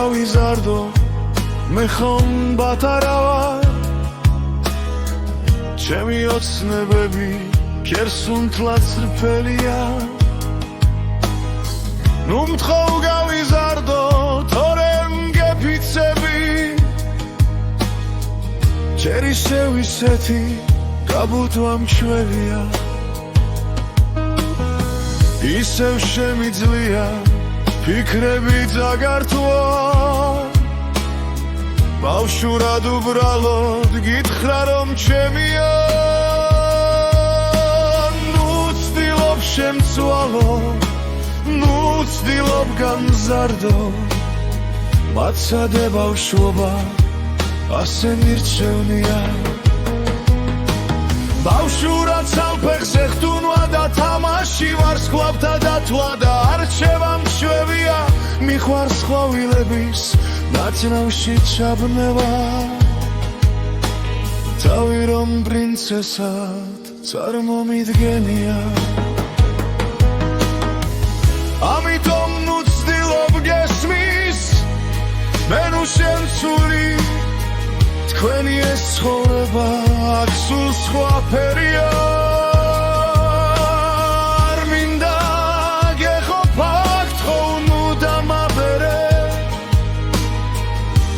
გავიზარდო მე ხომ ბათარავარ ჩემი ოცნებები ქერსუნთლაც რფელია ნუ მთხოვ გავიზარდო თორე მგეფიცები ჯერ ისევ ისეთი გაბუთვა მჩვევია ისევ შემიძლია ფიქრები დაგართვა ბავშვურად უბრალოდ გითხრა რომ ჩემია ნუ ვცდილობ შემცვალო ნუ ვცდილობ გამზარდო მაცადე ბავშვობა ასე მირჩევნია ბავშვურად სამფეხზე ხტუნვა და თამაში ვარ სხვათა დათვლა და არჩევა მშვევია მიყვარს ყვავილების ნაცნავში ჩაბნევა თავი რომ პრინცესად წარმომიდგენია ამიტომ ნუ ვცდილობ გესმის მე ნუ შემცული თქვენი ეს ცხოვრება აქ სულ სხვა ფერია არ მინდა გეყოფ აქ თხოვ ნუ დამაბერე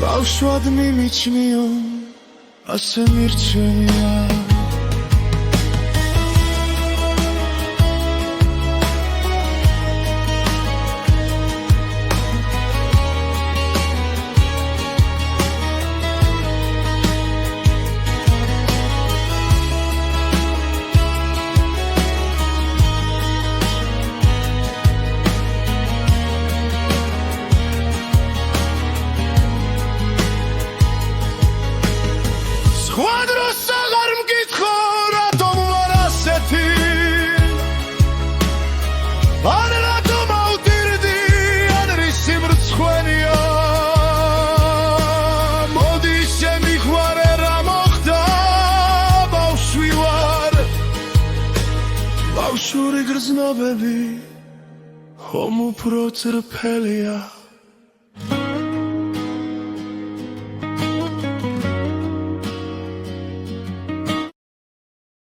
ბავშვად მიმიჩნიო ასე მირჩენია Quadros აღარ მკითხო რატომ ვარ ასეთი არ რატომ ავდირდი არ რისი მრცხვენია მოდი შემიხვარე რა მოხდა ბავშვი ვარ ბავშვური გრძნობები ხომ უფრო წრფელია